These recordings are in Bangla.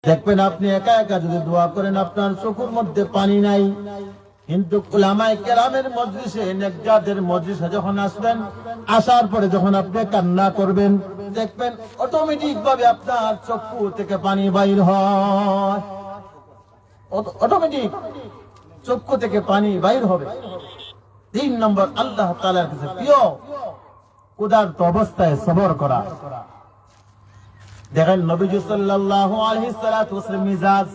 দেখবেন আপনি একা একা যদি দোয়া করেন আপনার চোখের মধ্যে পানি নাই, কিন্তু উলামায়ে কেরামের মজলিসে, নেককারদের মজলিসে যখন আসবেন, আসার পরে যখন আপনি কান্না করবেন, দেখবেন অটোমেটিক ভাবে আপনার চক্ষু থেকে পানি বাইর হয়, অটোমেটিক চক্ষু থেকে পানি বাইর হবে। 3 নম্বর, আল্লাহ তাআলার কাছে প্রিয় ক্ষুধার্ত অবস্থায় সবর করা। দেখেন নবীজি সাল্লাল্লাহু আলাইহি সাল্লাতু ওয়াসাল্লাম মিজাজ,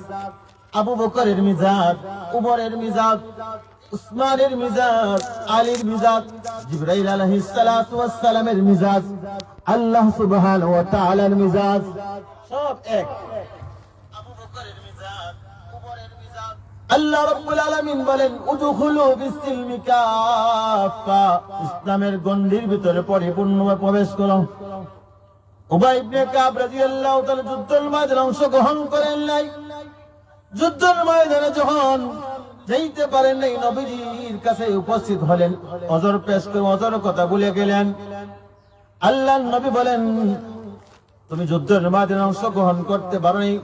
আবু বকরের মিজাজ, উমরের মিজাজ, উসমানের মিজাজ, আলীর মিজাজ, জিবরাইল আলাইহিস সালাতু ওয়াসসালামের মিজাজ, আল্লাহ সুবহানাহু ওয়া তাআলার মিজাজ সব এক। আবু বকরের মিজাজ, উমরের মিজাজ, আল্লাহ রাব্বুল আলামিন বলেন উদখুলু বিসসিলমি কাফা, ইসলামের গণ্ডির ভিতরে পরিপূর্ণভাবে প্রবেশ করো। উবাই ইবনে কাব রাদিয়াল্লাহু তাআলা যুদ্ধের ময়দানে অংশগ্রহণ করেন নাই, যুদ্ধের ময়দানে যখন যাইতে পারেন নাই, নবীজির কাছে উপস্থিত হলেন, ওযর পেশ করে ওযর কথা ভুলে গেলেন। আল্লাহর নবী বলেন তুমি যুদ্ধের ময়দানে অংশগ্রহণ করতে পারো নাই,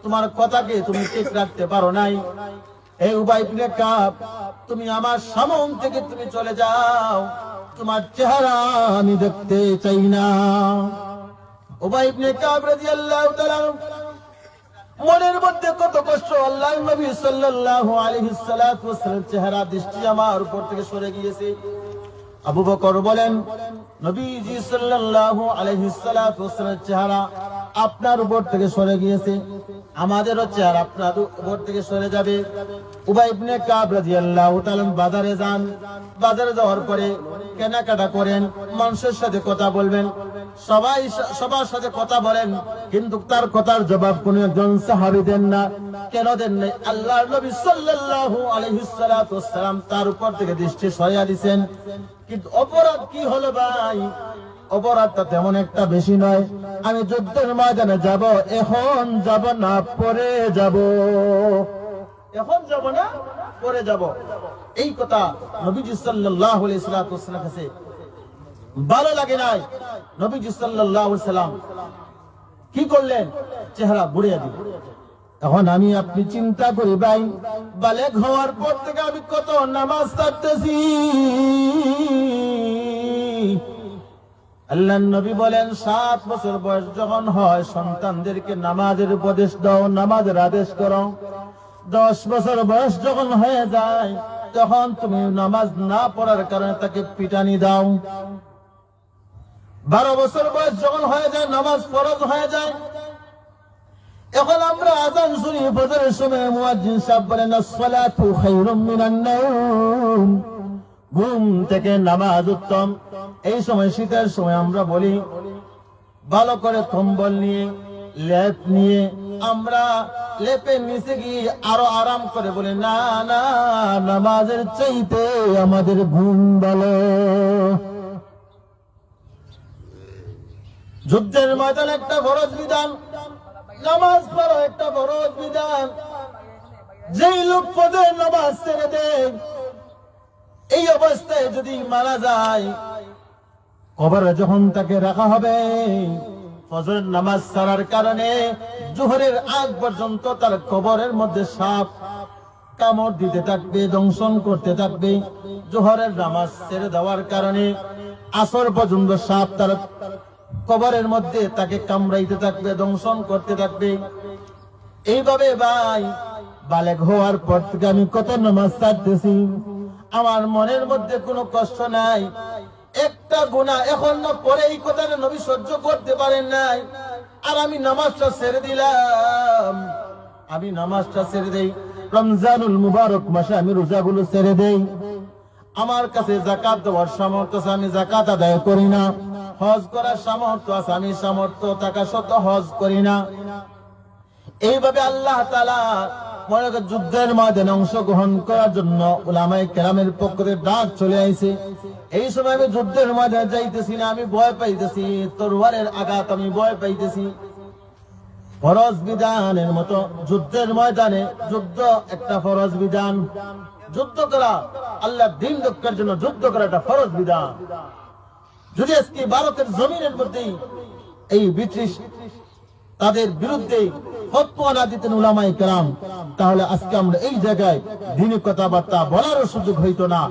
তোমার কথাকে তুমি ঠিক রাখতে পারো নাই, এই উবাই ইবনে কাব তুমি আমার সামনে থেকে তুমি চলে যাও, তোমার চেহারা আমি দেখতে চাই না। উবাই ইবনে কাব রাদিয়াল্লাহু তাআলা মনের মধ্যে কত কষ্ট, আল্লাহর নবী সাল্লাল্লাহু আলাইহি সাল্লাতু ওয়াসাল্লাম চেহারা দৃষ্টি আমার উপর থেকে সরে গিয়েছে। আবু বকর বলেন নবীজি সাল্লাল্লাহু আলাইহি সাল্লাতু ওয়াসাল্লাম চেহারা আপনার উপর থেকে সরে গিয়েছে, আমাদেরও চেহারা আপনার উপর থেকে সরে যাবে। উবাই ইবনে কাব রাদিয়াল্লাহু তাআলা বাজারে যান, বাজারে যাওয়ার পরে কেনাকাটা করেন, মানুষের সাথে কথা বলবেন, সবার সাথে কথা বলেন, কিন্তু তার কথার জবাব কোন একজন সাহাবী দেন না। কেন দেন নাই? আল্লাহর নবী সাল্লাল্লাহু আলাইহি সাল্লাতু ওয়াসসালাম তার উপর থেকে দৃষ্টি সরিয়ে দিয়েছেন। কিন্তু অপরাধ কি হলো ভাই? অপরাধটা তেমন একটা বেশি নয়। আমি যুদ্ধের ময়দানে যাব, এখন যাব না পরে যাব, এখন যাব না পরে যাব, এই কথা নবীজি সাল্লাল্লাহু আলাইহি ওয়াসাল্লাম কাছে ভালো লাগে নাই। নবীজি সাল্লাল্লাহু আলাইহি ওয়াসাল্লাম কি করলেন? চেহারা বুড়িয়ে দিলেন। এখন আমি আপনি চিন্তা করি ভাই, বালেগ হওয়ার পর থেকে আমি কত নামাজ ছাড়তেছি। আল্লাহর নবী বলেন 7 বছর বয়স যখন হয় সন্তানদেরকে নামাজের উপদেশ দাও, নামাজের আদেশ করো। 10 বছর বয়স যখন হয়ে যায় তখন তুমি নামাজ না পড়ার কারণে তাকে পিটানি দাও। 12 বছর বয়স যখন হয়ে যায় নামাজ ফরজ হয়ে যায়। এখন আমরা আযান শুনি ফজরের সময়, মুয়াজ্জিন সাহেব বলেন as-সালাতু খায়রুম মিনান নাওম, ঘুম থেকে নামাজ উত্তম। এই সময় শীতের সময় আমরা বলি ভালো করে কম্বল নিয়ে, লেপ নিয়ে আমরা লেপের নিচে গিয়ে আরো আরাম করে বলি না না, নামাজের চাইতে আমাদের ঘুম ভালো। যুদ্ধের ময়দান একটা ফরজ বিধান, নামাজ পড়া একটা ফরজ বিধান। যেই লোক ফজর নামাজ ছেড়ে দেয়, এই অবস্থায় যদি মারা যায়, কবরে যখন তাকে রাখা হবে, ফজর নামাজ ছাড়ার কারণে জোহরের আগ পর্যন্ত তার কবরের মধ্যে সাপ কামড় দিতে থাকবে, দংশন করতে থাকবে। জোহরের নামাজ ছেড়ে দেওয়ার কারণে আসর পর্যন্ত সাপ তার কবরের মধ্যে তাকে কামড়াইতে থাকবে, দংশন করতে থাকবে। এইভাবে ভাই বালেগ হওয়ার পর থেকে আমি কত নামাজ ছাড়তেছি, আমার মনের মধ্যে কোনো কষ্ট নাই। একটা গুনাহ এখন না পরে এই কথাটা নবী সহ্য করতে পারেন নাই, আর আমি নামাজটা ছেড়ে দিলাম। আমি নামাজটা ছেড়ে দেই, রমজানুল মুবারক মাসে আমি রোজাগুলো ছেড়ে দেই। আমার কাছে যাকাত দেওয়ার সামর্থ্য আছে, আমি যাকাত আদায় করি না। হজ করার সামর্থ্য আছে, আমি সামর্থ্য থাকা সত্ত্বেও হজ করি না। এইভাবে আল্লাহ তাআলা যুদ্ধের ময়দানে অংশগ্রহণ করার জন্য উলামায়ে কেরামের পক্ষ থেকে ডাক চলে আইছে। এই সময় আমি যুদ্ধের ময়দানে যাইতেছি না, আমি ভয় পাইতেছি, তরবারের আঘাত আমি ভয় পাইতেছি। ফরজ বিধানের মতো যুদ্ধের ময়দানে যুদ্ধ একটা ফরজ বিধান। যুদ্ধ করা আল্লাহর দ্বীন রক্ষার জন্য যুদ্ধ করা একটা ফরজ বিধান। যদি আজকে ভারতের জমিনের মধ্যে এই ব্রিটিশ তাদের বিরুদ্ধে ফতোয়া না দিতেন উলামায়ে কেরাম, তাহলে আজকে আমরা এই জায়গায় দ্বীনি কথাবার্তা বলারও সুযোগ হইতো না,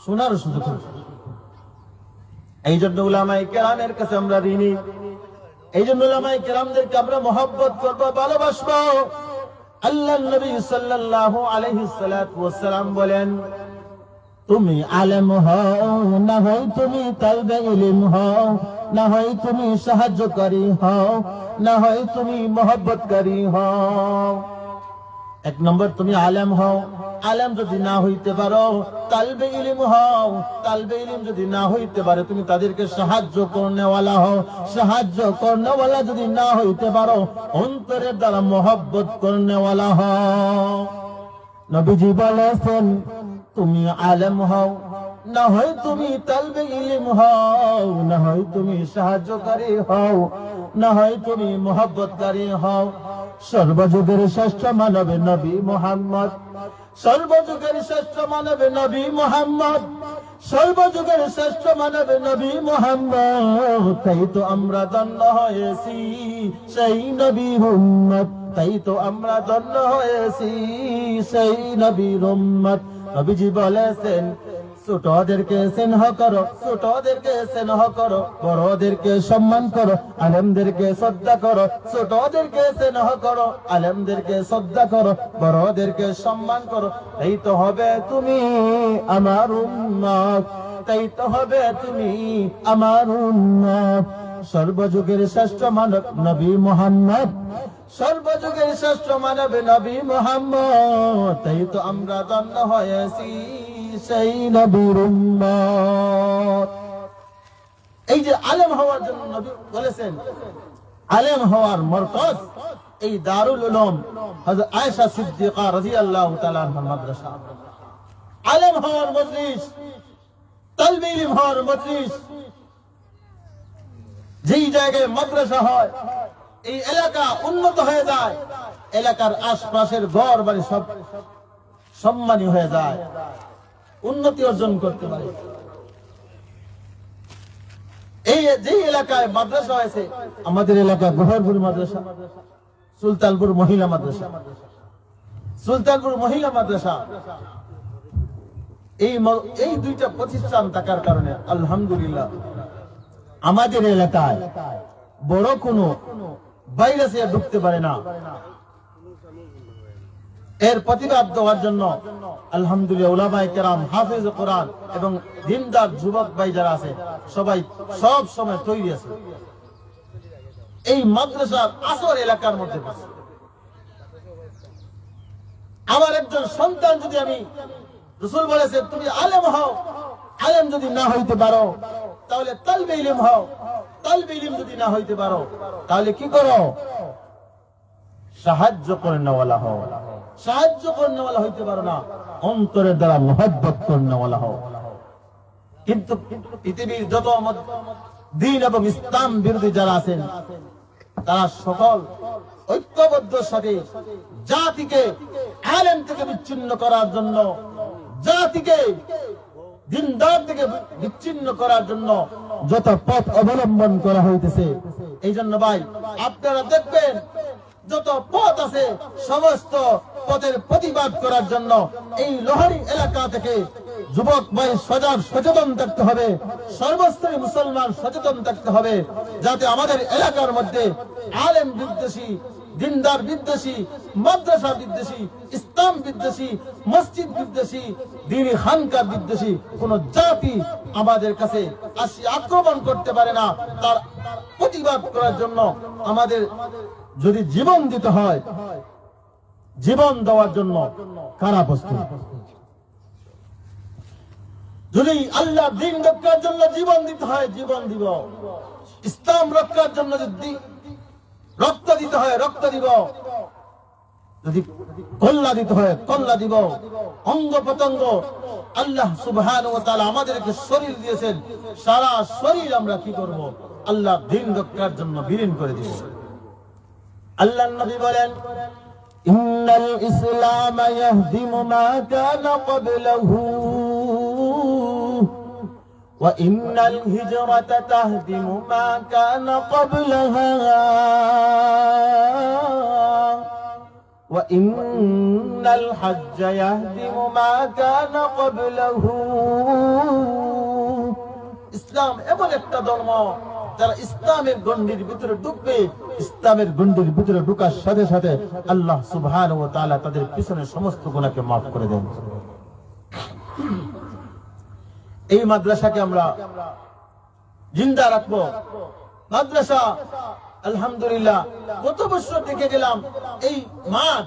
শোনারও সুযোগ হইতো। এই জন্য উলামায়ে কেরামের কাছে আমরা ঋণী। এই জন্য উলামায়ে কেরামদেরকে আমরা মহব্বত করব, ভালোবাসবো। আল্লাহর নবী সাল্লাল্লাহু আলাইহি ওয়াসাল্লাম বলেন, তুমি আলেম হও, না হয় তুমি তালবে ইলম হও, না হয় তুমি সাহায্যকারী হও, না হয় তুমি মহব্বতকারী হও। এক নম্বর তুমি আলেম হও, আলেম যদি না হইতে পারো তালবে ইলম হও, তালবে ইলম যদি না হইতে পারে তুমি তাদেরকে সাহায্য করনেওয়ালা হও, সাহায্য করনেওয়ালা যদি না হইতে পারো অন্তরের দ্বারা মহব্বত করনেওয়ালা হও। নবীজি বলেছেন, তুমি আলেম হও, না হয় তুমি তালবে ইলম হও, না হয় তুমি সাহায্যকারী হও, না হয় তুমি মহব্বতকারী হও। সর্বযুগের শ্রেষ্ঠ মানব নবী মুহাম্মদ, সর্বযুগের শ্রেষ্ঠ মানব নবী মুহাম্মদ, সর্বযুগের শ্রেষ্ঠ মানব নবী মুহাম্মদ। তাই তো আমরা ধন্য হয়েছি সেই নবীর উম্মত, তাই তো আমরা ধন্য হয়েছি সেই নবীর উম্মত। নবীজি বলেছেন, ছোটদেরকে স্নেহ করো, ছোটদেরকে স্নেহ করো, বড়দেরকে সম্মান করো, আলেমদেরকে শ্রদ্ধা করো। ছোটদেরকে স্নেহ করো, আলেমদেরকে শ্রদ্ধা করো, বড়দেরকে সম্মান করো। এই তো হবে তুমি আমার উম্মত, তাই তো হবে তুমি আমার উম্মত। সর্বযুগের শ্রেষ্ঠ মানব নবী মুহাম্মদ, সর্বযুগের শ্রেষ্ঠ মানব নবী মুহাম্মদ। তাই তো আমরা ধন্য হয়েছি সেই নবীর উম্মত। এই যে আলেম হওয়ার জন্য নবী বলেছেন, আলেম হওয়ার মরকজ এই দারুল উলুম হযরত আয়েশা সিদ্দিকা রাদিয়াল্লাহু তাআলা আনহার মাদ্রাসা। আলেম হওয়ার মজলিস, তালবে ইলম হওয়ার মজলিস, যেই জায়গায় মাদ্রাসা হয় এই এলাকা উন্নত হয়ে যায়, এলাকার আশপাশের ঘর বাড়ি সব সম্মানী হয়ে যায়, উন্নতি অর্জন করতে পারে। এই যে এলাকায় মাদ্রাসা হয়েছে, আমাদের এলাকা গোহরপুর মাদ্রাসা, সুলতানপুর মহিলা মাদ্রাসা, সুলতানপুর মহিলা মাদ্রাসা, এই দুইটা প্রতিষ্ঠান থাকার কারণে আলহামদুলিল্লাহ আমাদের এলাকায় বড় কোনো ভাইরাস ঢুকতে পারে না। এর প্রতিবাদ দেওয়ার জন্য আলহামদুলিল্লাহ উলামায়ে কেরাম, হাফেজ কোরআন এবং দিনদার যুবক ভাই যারা আছে সবাই সব সময় তৈরি আছে। এই মাদ্রাসার আসর এলাকার মধ্যে আমার একজন সন্তান যদি, আমি রাসূল বলেছে তুমি আলেম হও, আলেম যদি না হইতে পারো তাহলে তালবে ইলম হও, তালবে ইলম যদি না হইতে পারো তাহলে কি করো, সাহায্য করনেওয়ালা হও। সাহায্য করনেওয়ালা হইতে পারো না, অন্তরের দ্বারা মহব্বত করনেওয়ালা হও। কিন্তু পৃথিবীর যত দ্বীন এবং ইসলাম বিরোধী যারা আছেন তারা সকল ঐক্যবদ্ধের সাথে জাতিকে আলেম থেকে বিচ্ছিন্ন করার জন্য, জাতিকে দিনদার থেকে বিচ্ছিন্ন করার জন্য যত পথ অবলম্বন করা হইতেছে। এই জন্য ভাই আপনারা দেখবেন যত পথ আছে সমস্ত পথের প্রতিবাদ করার জন্য এই লোহারি এলাকা থেকে যুবক ভাই সচেতন থাকতে হবে, সর্বস্তরে মুসলমান সচেতন থাকতে হবে, যাতে আমাদের এলাকার মধ্যে আলেম বিদ্বেষী, দিনদার বিদ্বেষী, মাদ্রাসা বিদ্বেষী, ইসলাম বিদ্বেষী, মসজিদ বিদ্বেষী, দ্বীনি খানকা বিদ্বেষী কোন জাতি আমাদের কাছে আসি আক্রমণ করতে পারে না। তার প্রতিবাদ করার জন্য আমাদের যদি জীবন দিতে হয়, জীবন দেওয়ার জন্য কারা প্রস্তুত? যদি আল্লাহ দ্বীন রক্ষার জন্য জীবন দিতে হয় জীবন দিব, ইসলাম রক্ষার জন্য যদি রক্ত দিতে হয় রক্ত দিব, যদি কল্লা দিতে হয় কল্লা দিব। অঙ্গ প্রত্যঙ্গ আল্লাহ সুবহানাহু ওয়া তাআলা আমাদেরকে শরীর দিয়েছেন, সারা শরীর আমরা কি করব, আল্লাহ দ্বীন রক্ষার জন্য বিলীন করে দিব। আল্লাহর নবী বলেন, ইন্নাল ইসলাম ইয়াহদিমু মা কানা ক্বাবলাহু ওয়া ইন্নাল হিজরাতা তাহদিমু মা কানা ক্বাবলাহা وإن الحج يهدم ما كان قبله ইসলাম এমন একটা ধর্ম যারা ইসলামের গণ্ডির ভিতরে ঢুকবে, ইসলামের গণ্ডির ভিতরে ঢুকার সাথে সাথে আল্লাহ সুবহানাহু ওয়া তাআলা তাদের পিছনের সমস্ত গুনাহকে মাফ করে দেন। এই মাদ্রাসাকে আমরা জিন্দা রাখবো। মাদ্রাসা আলহামদুলিল্লাহ গত বছর দেখে গেলাম এই মাঠ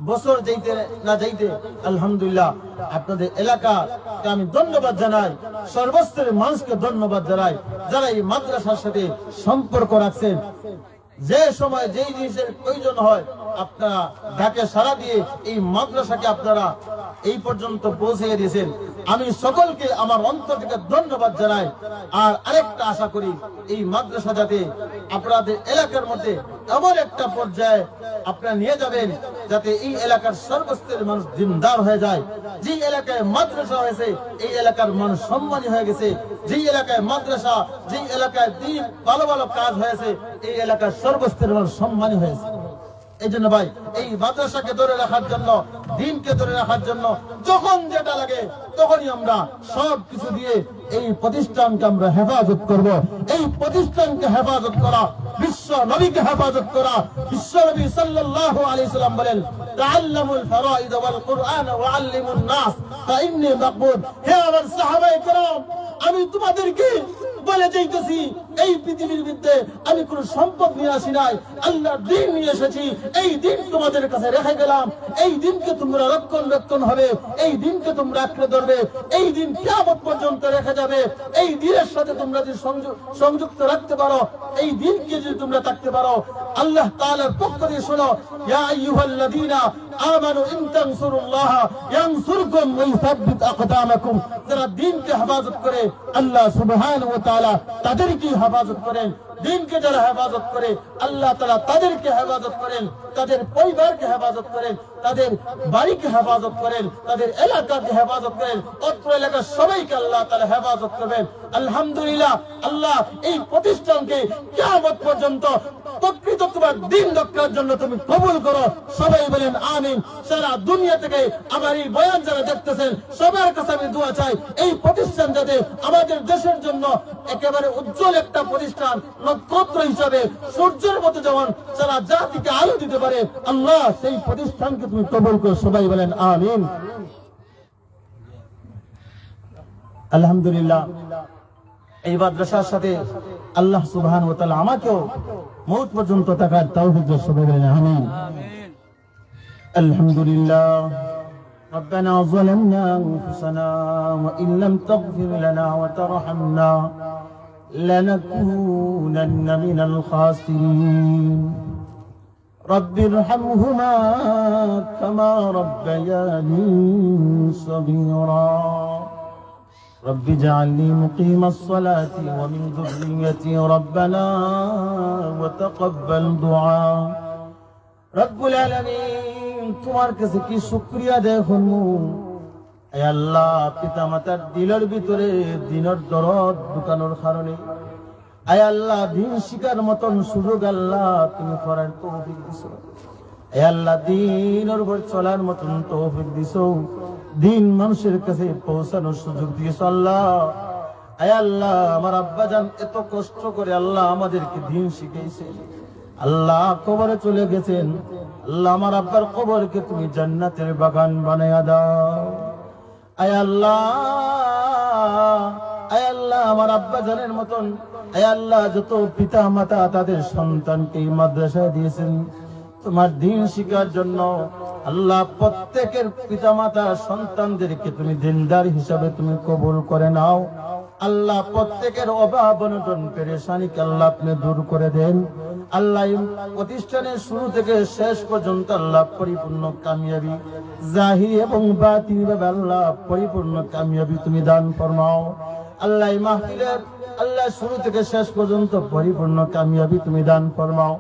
বছর যাইতে না যাইতে আলহামদুলিল্লাহ আপনাদের এলাকাকে আমি ধন্যবাদ জানাই, সর্বস্তরের মানুষকে ধন্যবাদ জানাই যারা এই মাদ্রাসার সাথে সম্পর্ক রাখছেন। যে সময় যেই জিনিসের প্রয়োজন হয় আপনারা ডাকে সাড়া দিয়ে এই মাদ্রাসাকে আপনারা এই পর্যন্ত পৌঁছে দিয়েছেন। আমি সকলকে আমার অন্তর থেকে ধন্যবাদ জানাই। আর আরেকটা আশা করি এই মাদ্রাসা যাতে আপনাদের এলাকার মধ্যে এমন একটা পর্যায়ে আপনারা নিয়ে যাবেন যাতে এই এলাকার সর্বস্তরের মানুষ দিনদার হয়ে যায়। যে এলাকায় মাদ্রাসা হয়েছে এই এলাকার মানুষ সম্মানী হয়ে গেছে। যে এলাকায় মাদ্রাসা, যে এলাকায় দিন ভালো ভালো কাজ হয়েছে এই এলাকার সর্বস্তরের মানুষ সম্মানী হয়েছে। এই জন্য ভাই এই মাদ্রাসাকে ধরে রাখার জন্য, দিনকে ধরে রাখার জন্য যখন যেটা লাগে তখনই আমরা সব কিছু দিয়ে এই প্রতিষ্ঠানকে আমরা হেফাজত করব। এই প্রতিষ্ঠানকে হেফাজত করা, বিশ্ব নবীকে হেফাজত করা। বিশ্ব নবী সাল্লাল্লাহু আলাইহি সাল্লাম বলেন, তাআল্লামুল ফারাইদ ওয়াল কুরআন ওয়া আল্লিমুন নাস ফাইন্নী মাকবুদ। হে আমার সাহাবায়ে কেরাম, আমি তোমাদেরকে বলে যাইতেছি এই পৃথিবীর মধ্যে আমি কোন সম্পদ নিয়ে আসি নাই, আল্লাহর দ্বীন নিয়ে এসেছি। এই দ্বীন তোমাদের কাছে রেখে গেলাম। এই দ্বীনকে তোমরা রক্ষণ হবে, এই দ্বীনকে তোমরা আঁকড়ে ধরবে, এই দিন কিয়ামত পর্যন্ত রেখে যাবে। এই দ্বীনের সাথে তোমরা যদি সংযুক্ত রাখতে পারো, এই দ্বীনকে যদি তোমরা থাকতে পারো, আল্লাহ তাআলার পক্ষ থেকে শোনো, ইয়া আইয়ুহাল্লাযীনা আমানু ইন তানসুরুল্লাহ ইয়ানসুরকুম ওয়া ইউসাব্বিত আকদামাকুম। যারা দ্বীনকে হেফাজত করে আল্লাহ সুবহানাহু ওয়া তাআলা তাদেরকে হেফাজত করেন। দ্বীনকে যারা হেফাজত করে আল্লাহ তাআলা তাদেরকে হেফাজত করেন, তাদের পরিবারকে হেফাজত করেন, তাদের বাড়িকে হেফাজত করেন, তাদের এলাকাকে হেফাজত করেন, অত্র এলাকার সবাইকে আল্লাহ তাআলা হেফাজত করবেন। আলহামদুলিল্লাহ, আল্লাহ এই প্রতিষ্ঠানকে কিয়ামত পর্যন্ত প্রকৃত তোমার দ্বীন রক্ষার জন্য তুমি কবুল করো। সবাই বলেন আমিন। সারা দুনিয়া থেকে আমার এই বয়ান যারা দেখতেছেন সবার কাছে আমি দোয়া চাই, এই প্রতিষ্ঠান যাতে আমাদের দেশের জন্য একেবারে উজ্জ্বল একটা প্রতিষ্ঠান, নক্ষত্র হিসাবে সূর্যের মতো যেমন সারা জাতিকে আলো দিতে পারে, আল্লাহ সেই প্রতিষ্ঠানকে তুমি কবুল করো। সবাই বলেন আমিন। আলহামদুলিল্লাহ, এই মাদ্রাসার সাথে আল্লাহ সুবহানাহু ওয়া তাআলা আমাকেও মওত পর্যন্ত থাকার তৌফিক দান। সবাই বলেন আমিন। আলহামদুলিল্লাহ। ربنا ظلمنا أنفسنا وإن لم تغفر لنا وترحمنا لنكونن من الخاسرين رب ارحمهما كما ربياني صغيرا رب اجعلني مقيم الصلاة ومن ذريتي ربنا وتقبل دعاء رب العالمين তোমার কাছে কি শুকরিয়া দেখুন। হে আল্লাহ, পিতা মাতার দিলের ভিতরে দিনের দরদ ঢুকানোর কারণে হে আল্লাহ দিন শিকার মতন সুযোগ আল্লাহ তুমি করার তৌফিক দিছো। হে আল্লাহ দিনের উপর চলার মতন তৌফিক দিছো, দিন মানুষের কাছে পৌঁছানোর সুযোগ দিয়েছো আল্লাহ। হে আল্লাহ, আমার আব্বাজান এত কষ্ট করে আল্লাহ আমাদেরকে দিন শিখিয়েছে। আল্লাহ কবরে চলে গেছেন, আল্লাহ আমার আব্বার কবরকে তুমি জান্নাতের বাগান বানায়া দাও। আয় আল্লাহ, আয় আল্লাহ, আমার আব্বা জানের মতন আয় আল্লাহ যত পিতা মাতা তাদের সন্তানকে মাদ্রাসায় দিয়েছেন তোমার দিন শিখার জন্য, আল্লাহ প্রত্যেকের পিতা মাতা সন্তানদেরকে তুমি দিনদার হিসাবে তুমি কবুল করে নাও। আল্লাহ প্রত্যেকের অভাব অনটন পেরেশানিকে আল্লাহ আপনি দূর করে দেন। আল্লাহ প্রতিষ্ঠানের শুরু থেকে শেষ পর্যন্ত আল্লাহ পরিপূর্ণ কামিয়াবি জাহিরি এবং বাতিনি ভাবে আল্লাহ পরিপূর্ণ কামিয়াবি তুমি দান ফরমাও। আল্লাহ মাহফিলের আল্লাহ শুরু থেকে শেষ পর্যন্ত পরিপূর্ণ কামিয়াবি তুমি দান ফরমাও।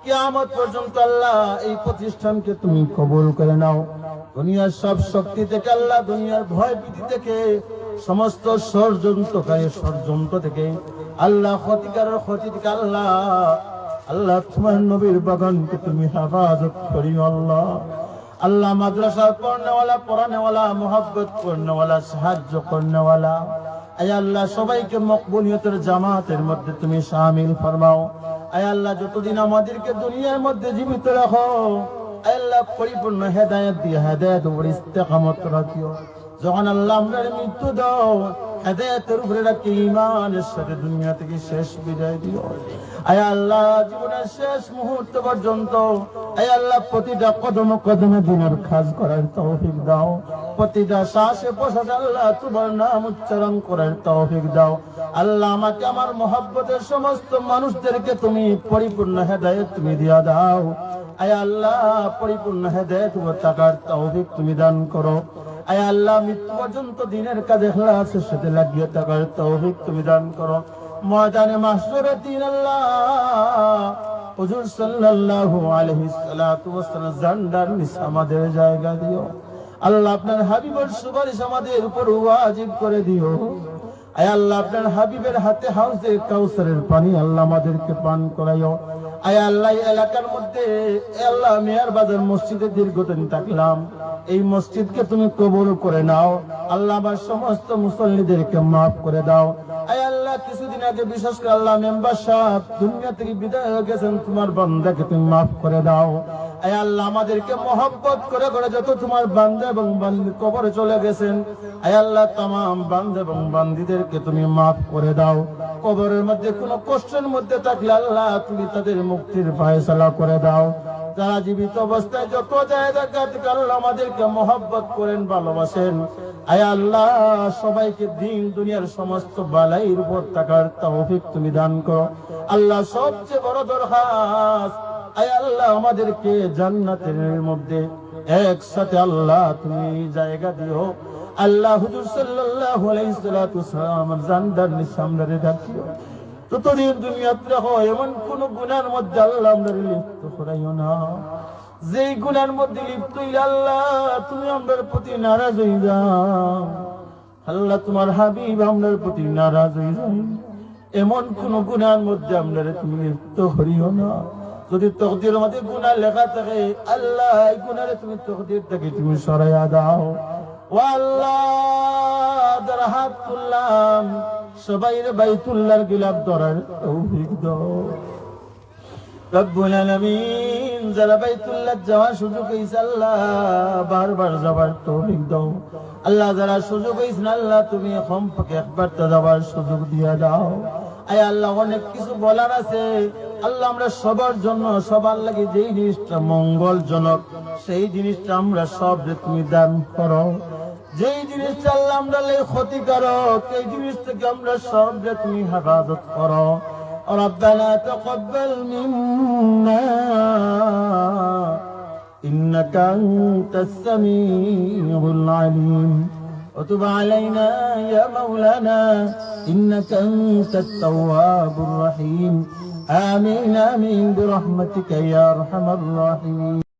কিয়ামত পর্যন্ত আল্লাহ এই প্রতিষ্ঠানকে তুমি কবুল করে নাও। দুনিয়ার সব শক্তি থেকে আল্লাহ, দুনিয়ার ভয় ভীতি থেকে, সমস্ত ষড়যন্ত্রকারী ষড়যন্ত্র থেকে আল্লাহ, ক্ষতিকারের ক্ষতি থেকে আল্লাহ আল্লাহ তোমার নবীর বাগানকে তুমি হেফাজত করিও আল্লাহ। আল্লাহ মাদ্রাসা পড়নেওয়ালা, পড়ানেওয়ালা, মোহাব্বত করনেওয়ালা, সাহায্য করনেওয়ালা, আয় আল্লাহ সবাইকে মকবুলিয়তের জামাতের মধ্যে তুমি শামিল ফরমাও। আয় আল্লাহ যতদিন আমাদেরকে দুনিয়ার মধ্যে জীবিত রাখো, আয় আল্লাহ পরিপূর্ণ হেদায়েত দিয়ে হেদায়েত উপর ইস্তেকামত রাখিও। যখন আল্লাহ আমরা মৃত্যু দাও, হেদায়েতের উপরে রাখি ঈমানের সাথে দুনিয়া থেকে শেষ বিদায় দিও। আয় আল্লাহ জীবনের শেষ মুহূর্ত পর্যন্ত আয় আল্লাহ প্রতিটা কদমে কদমে দিনের কাজ করার তৌফিক দাও। প্রতিটা শ্বাসে প্রশ্বাসে আল্লাহ তোমার নাম উচ্চারণ করার তৌফিক দাও। আল্লাহ আমাকে আমার মহব্বতের সমস্ত মানুষদেরকে তুমি পরিপূর্ণ হেদায়েত তুমি দিয়া দাও। আয় আল্লাহ পরিপূর্ণ হেদায়েত ও তাকার তৌফিক তুমি দান করো। আয় আল্লাহ মৃত্যু পর্যন্ত দিনের কাজে ইখলাসের সাথে লাগিয়ে থাকার তৌফিক তুমি দান করো। ময়দানে মাহশরে দিন আল্লাহ হুজুর সাল্লাল্লাহু আলাইহি সাল্লাতু ওয়াসাল্লাম জান্নার নিচে আমাদের জায়গা দিও। আল্লাহ আপনার হাবিবের সুপারিশ আমাদের উপর ওয়াজিব করে দিও। আয় আল্লাহ আপনার হাবিবের হাতে হাউজে কাউসারের পানি আল্লাহ আমাদেরকে পান করাইও। আয় আল্লাহ এলাকার মধ্যে আল্লাহ মেয়ার বাজার মসজিদে দীর্ঘদিন থাকলাম, এই মসজিদকে তুমি কবুল করে নাও। আল্লাহ আমার সমস্ত মুসল্লিদেরকে মাফ করে দাও। আয় আল্লাহ কিছুদিন আগে বিশেষ করে আল্লাহ মেম্বার সাহেব দুনিয়া থেকে বিদায় হয়ে গেছেন, তোমার বান্দাকে তুমি মাফ করে দাও। আয় আল্লাহ আমাদেরকে মহব্বত করে করে যত তোমার বান্দা এবং বান্দি কবরে চলে গেছেন, আয় আল্লাহ तमाम বান্দা এবং বান্দিদেরকে তুমি মাফ করে দাও। কবরের মধ্যে কোনো কষ্টের মধ্যে থাকলে আল্লাহ তুমি তাদের মুক্তির ফয়সালা করে দাও। যারা জীবিত অবস্থায় যত জায়গা থেকে আল্লাহ আমাদেরকে মহব্বত করেন, ভালোবাসেন, আয় আল্লাহ সবাইকে দিন দুনিয়ার সমস্ত বালাইয়ের উপর থাকার তৌফিক তুমি দান করো। আল্লাহ সবচেয়ে বড় দরখাস্ত, আয় আল্লাহ আমাদেরকে জান্নাতের মধ্যে একসাথে আল্লাহ তুমি জায়গা দিও। আল্লাহ হুজুর সাল্লাল্লাহু আলাইহি ওয়াসাল্লাম জান্নাতের সামনে রাখিও। ততদিন দুনিয়াতে রাখো, এমন কোন গুনার মধ্যে আল্লাহ আমরা লিপ্ত করাইও না, যেই গুনার মধ্যে লিপ্ত হইলে আল্লাহ তুমি আমাদের প্রতি নারাজ হয়ে যাও। আল্লাহ তোমার হাবিব আমাদের প্রতি নারাজ হয়ে যায়, এমন কোন গুনার মধ্যে আমরা তুমি লিপ্ত করিও না। যদি তকদির মধ্যে গুনাহ লেখা থাকে আল্লাহ এই গুনারে তুমি তকদির থেকে তুমি সরাইয়া দাও। ও আল্লাহ যারা হাত তুললাম সবাইর বাইতুল্লাহর গিলাফ ধরার তৌফিক দাও রব্বুল আলামিন। যারা বাইতুল্লাহ যাওয়ার সুযোগ হইছে আল্লাহ বারবার যাবার তৌফিক দাও। আল্লাহ যারা সুযোগ হইছে আল্লাহ তুমি কমপক্ষে একবার তো যাবার সুযোগ দিয়া দাও। আয় আল্লাহ অনেক কিছু বলার আছে আল্লাহ, আমরা সবার জন্য সবার লাগে যেই জিনিসটা মঙ্গলজনক সেই জিনিসটা আমরা সব তুমি দান করো। যেই জিনিসটা আল্লাহ আমরা ক্ষতিকারক এই জিনিস থেকে আমরা সব তুমি হেফাজত করো। ربنا تقبل منا إنك أنت السميع العليم وتب علينا يا مولانا إنك أنت التواب الرحيم آمين آمين برحمتك يا أرحم الراحمين.